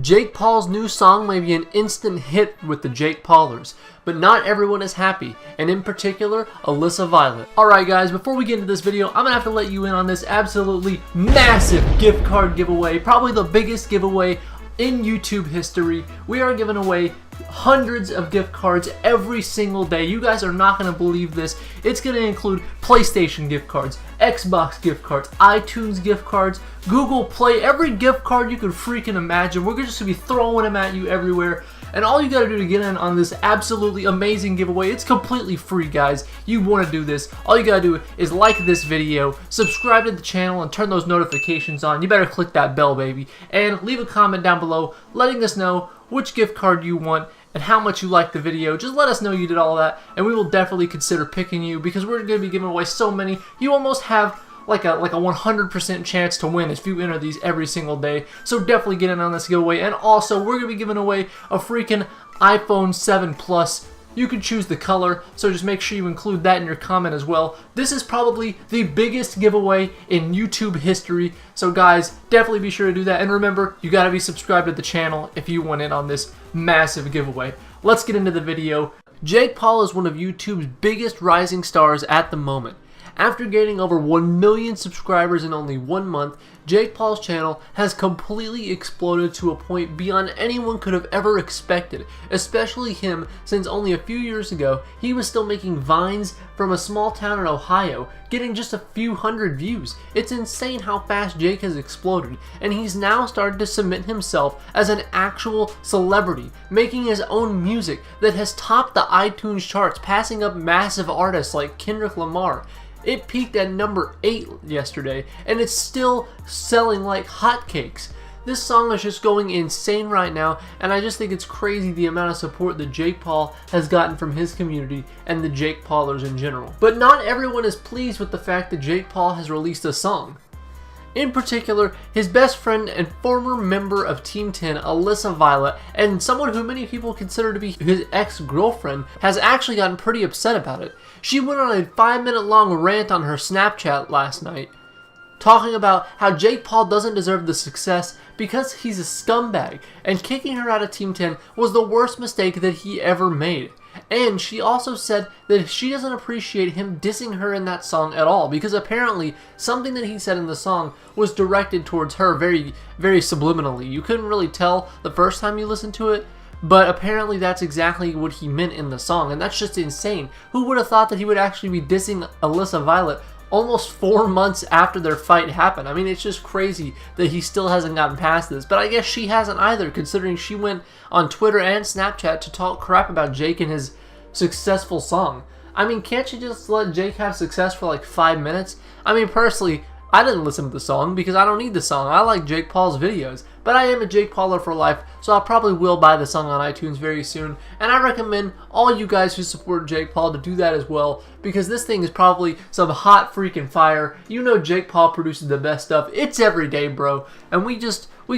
Jake Paul's new song may be an instant hit with the Jake Paulers, but not everyone is happy, and in particular, Alissa Violet. Alright guys, before we get into this video, I'm going to have to let you in on this absolutely massive gift card giveaway, probably the biggest giveaway in YouTube history. We are giving away hundreds of gift cards every single day. You guys are not going to believe this. It's going to include PlayStation gift cards, Xbox gift cards, iTunes gift cards, Google Play, every gift card you could freaking imagine. We're just going to be throwing them at you everywhere. And all you got to do to get in on this absolutely amazing giveaway, it's completely free, guys. You want to do this, all you got to do is like this video, subscribe to the channel, and turn those notifications on. You better click that bell, baby. And leave a comment down below letting us know which gift card you want and how much you like the video. Just let us know you did all that, and we will definitely consider picking you because we're going to be giving away so many. You almost have like a 100% chance to win if you enter these every single day. So definitely get in on this giveaway. And also, we're going to be giving away a freaking iPhone 7 Plus. You can choose the color, so just make sure you include that in your comment as well. This is probably the biggest giveaway in YouTube history. So guys, definitely be sure to do that. And remember, you got to be subscribed to the channel if you want in on this massive giveaway. Let's get into the video. Jake Paul is one of YouTube's biggest rising stars at the moment. After gaining over 1 million subscribers in only 1 month, Jake Paul's channel has completely exploded to a point beyond anyone could have ever expected, especially him, since only a few years ago he was still making vines from a small town in Ohio, getting just a few hundred views. It's insane how fast Jake has exploded, and he's now started to cement himself as an actual celebrity, making his own music that has topped the iTunes charts, passing up massive artists like Kendrick Lamar. It peaked at number 8 yesterday, and it's still selling like hotcakes. This song is just going insane right now, and I just think it's crazy the amount of support that Jake Paul has gotten from his community and the Jake Paulers in general. But not everyone is pleased with the fact that Jake Paul has released a song. In particular, his best friend and former member of Team 10, Alissa Violet, and someone who many people consider to be his ex-girlfriend, has actually gotten pretty upset about it. She went on a 5-minute long rant on her Snapchat last night, talking about how Jake Paul doesn't deserve the success because he's a scumbag, and kicking her out of Team 10 was the worst mistake that he ever made. And she also said that she doesn't appreciate him dissing her in that song at all, because apparently something that he said in the song was directed towards her very, very subliminally. You couldn't really tell the first time you listened to it, but apparently that's exactly what he meant in the song, and that's just insane. Who would have thought that he would actually be dissing Alissa Violet almost 4 months after their fight happened? I mean, it's just crazy that he still hasn't gotten past this. But I guess she hasn't either, considering she went on Twitter and Snapchat to talk crap about Jake and his successful song. I mean, can't you just let Jake have success for like 5 minutes? I mean, personally, I didn't listen to the song because I don't need the song. I like Jake Paul's videos. But I am a Jake Pauler for life, so I probably will buy the song on iTunes very soon. And I recommend all you guys who support Jake Paul to do that as well, because this thing is probably some hot freaking fire. You know Jake Paul produces the best stuff. It's every day, bro. And we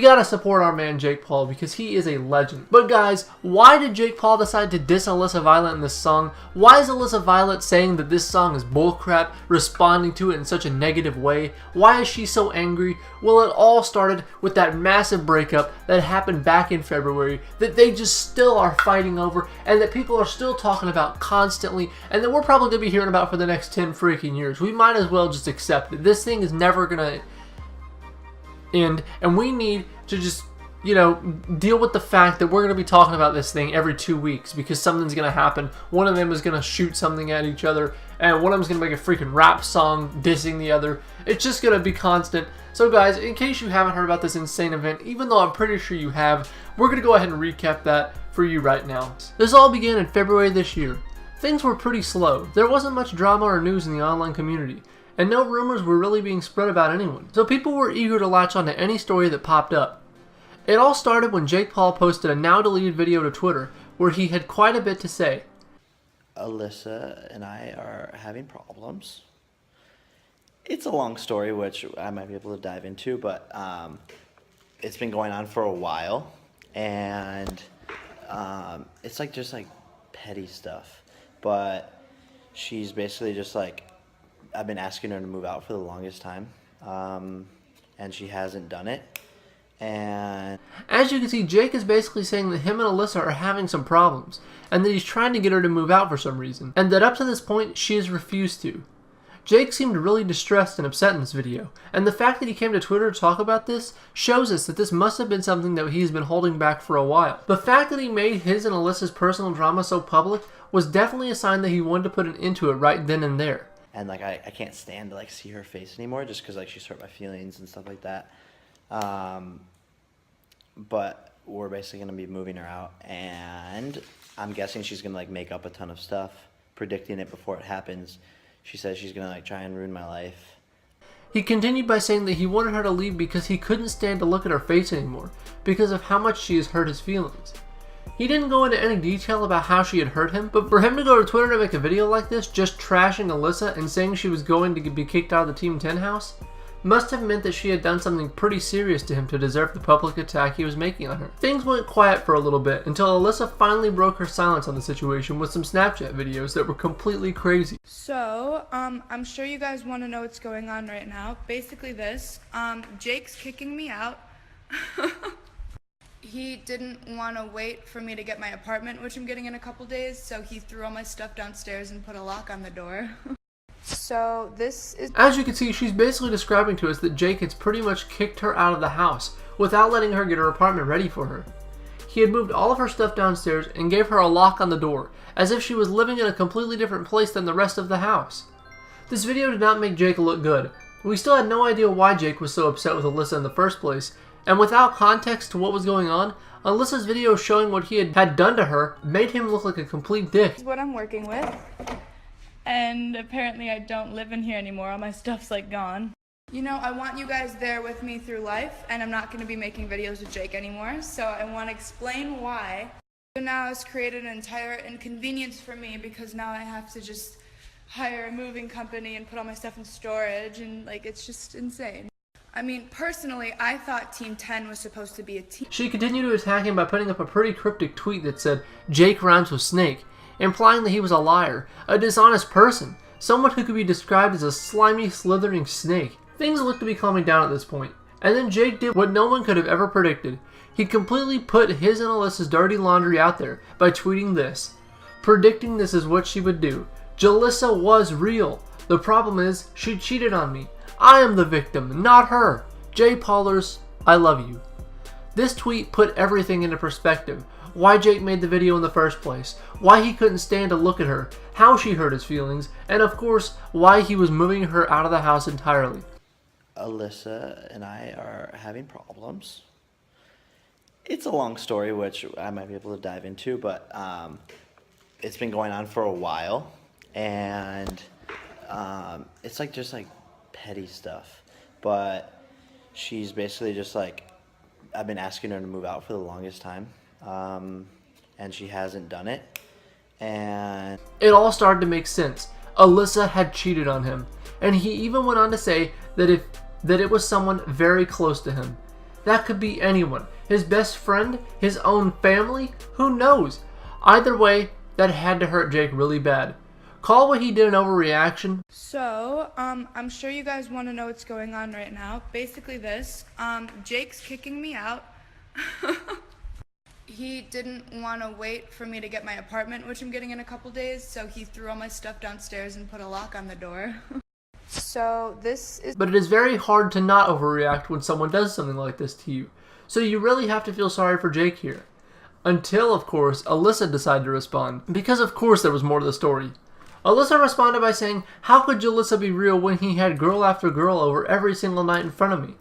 gotta support our man Jake Paul because he is a legend. But guys, why did Jake Paul decide to diss Alissa Violet in this song? Why is Alissa Violet saying that this song is bullcrap, responding to it in such a negative way? Why is she so angry? Well, it all started with that massive breakup that happened back in February that they just still are fighting over, and that people are still talking about constantly, and that we're probably going to be hearing about for the next 10 freaking years. We might as well just accept it. This thing is never going to end, and we need to just, you know, deal with the fact that we're going to be talking about this thing every 2 weeks because something's going to happen. One of them is going to shoot something at each other, and one of them is going to make a freaking rap song dissing the other. It's just going to be constant. So guys, in case you haven't heard about this insane event, even though I'm pretty sure you have, we're going to go ahead and recap that for you right now. This all began in February this year. Things were pretty slow. There wasn't much drama or news in the online community, and no rumors were really being spread about anyone. So people were eager to latch onto any story that popped up. It all started when Jake Paul posted a now deleted video to Twitter where he had quite a bit to say. Alissa and I are having problems. It's a long story, which I might be able to dive into, but it's been going on for a while, and it's like just like petty stuff. But she's basically just like, I've been asking her to move out for the longest time, and she hasn't done it. And as you can see, Jake is basically saying that him and Alissa are having some problems, and that he's trying to get her to move out for some reason, and that up to this point, she has refused to. Jake seemed really distressed and upset in this video, and the fact that he came to Twitter to talk about this shows us that this must have been something that he's been holding back for a while. The fact that he made his and Alyssa's personal drama so public was definitely a sign that he wanted to put an end to it right then and there. And like I can't stand to like see her face anymore just because like she's hurt my feelings and stuff like that. But we're basically gonna be moving her out, and I'm guessing she's gonna like make up a ton of stuff, predicting it before it happens. She says she's gonna like try and ruin my life. He continued by saying that he wanted her to leave because he couldn't stand to look at her face anymore because of how much she has hurt his feelings. He didn't go into any detail about how she had hurt him, but for him to go to Twitter to make a video like this, just trashing Alissa and saying she was going to be kicked out of the Team 10 house, must have meant that she had done something pretty serious to him to deserve the public attack he was making on her. Things went quiet for a little bit until Alissa finally broke her silence on the situation with some Snapchat videos that were completely crazy. So, I'm sure you guys want to know what's going on right now. Basically this, Jake's kicking me out. He didn't want to wait for me to get my apartment, which I'm getting in a couple days, so he threw all my stuff downstairs and put a lock on the door. So this is... As you can see, she's basically describing to us that Jake has pretty much kicked her out of the house without letting her get her apartment ready for her. He had moved all of her stuff downstairs and gave her a lock on the door, as if she was living in a completely different place than the rest of the house. This video did not make Jake look good. We still had no idea why Jake was so upset with Alissa in the first place, and without context to what was going on, Alyssa's video showing what he had done to her made him look like a complete dick. This is what I'm working with. And apparently I don't live in here anymore. All my stuff's like gone. You know, I want you guys there with me through life, and I'm not going to be making videos with Jake anymore, so I want to explain why. So now it's created an entire inconvenience for me because now I have to just hire a moving company and put all my stuff in storage, and like it's just insane. I mean, personally, I thought Team 10 was supposed to be a team. She continued to attack him by putting up a pretty cryptic tweet that said, "Jake rhymes with snake," implying that he was a liar, a dishonest person, someone who could be described as a slimy, slithering snake. Things looked to be calming down at this point, and then Jake did what no one could have ever predicted. He completely put his and Alyssa's dirty laundry out there by tweeting this, predicting this is what she would do. Jalissa was real. The problem is, she cheated on me. I am the victim, not her. Jay Paulers, I love you. This tweet put everything into perspective. Why Jake made the video in the first place, why he couldn't stand to look at her, how she hurt his feelings, and of course, why he was moving her out of the house entirely. Alissa and I are having problems. It's a long story, which I might be able to dive into, but it's been going on for a while, and it's like just like petty stuff. But she's basically just like, I've been asking her to move out for the longest time, and she hasn't done it. And it all started to make sense. Alissa had cheated on him, and he even went on to say that it was someone very close to him. That could be anyone. His best friend, his own family, who knows? Either way, that had to hurt Jake really bad. Call what he did an overreaction. So, I'm sure you guys want to know what's going on right now. Basically this, Jake's kicking me out. He didn't want to wait for me to get my apartment, which I'm getting in a couple days, so he threw all my stuff downstairs and put a lock on the door. So this is... But it is very hard to not overreact when someone does something like this to you. So you really have to feel sorry for Jake here. Until, of course, Alissa decided to respond. Because of course there was more to the story. Alissa responded by saying, "How could Jalissa be real when he had girl after girl over every single night in front of me?"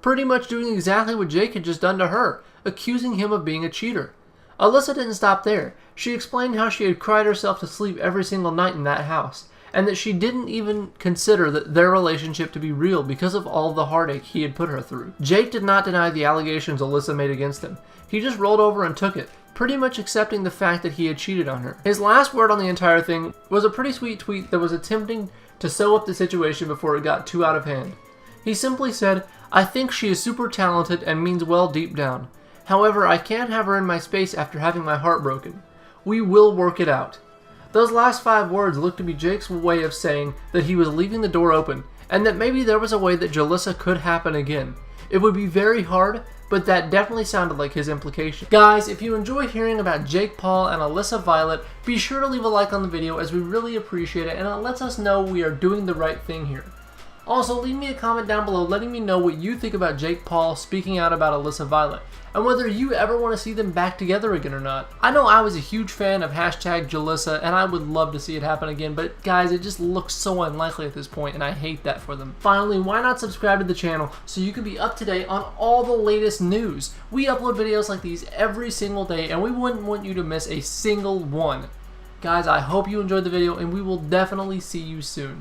Pretty much doing exactly what Jake had just done to her, accusing him of being a cheater. Alissa didn't stop there. She explained how she had cried herself to sleep every single night in that house, and that she didn't even consider their relationship to be real because of all the heartache he had put her through. Jake did not deny the allegations Alissa made against him. He just rolled over and took it, pretty much accepting the fact that he had cheated on her. His last word on the entire thing was a pretty sweet tweet that was attempting to sew up the situation before it got too out of hand. He simply said, "I think she is super talented and means well deep down. However, I can't have her in my space after having my heart broken. We will work it out." Those last 5 words looked to be Jake's way of saying that he was leaving the door open, and that maybe there was a way that Jalissa could happen again. It would be very hard, but that definitely sounded like his implication. Guys, if you enjoy hearing about Jake Paul and Alissa Violet, be sure to leave a like on the video as we really appreciate it and it lets us know we are doing the right thing here. Also, leave me a comment down below letting me know what you think about Jake Paul speaking out about Alissa Violet, and whether you ever want to see them back together again or not. I know I was a huge fan of #Jalissa, and I would love to see it happen again, but guys, it just looks so unlikely at this point, and I hate that for them. Finally, why not subscribe to the channel so you can be up to date on all the latest news? We upload videos like these every single day, and we wouldn't want you to miss a single one. Guys, I hope you enjoyed the video, and we will definitely see you soon.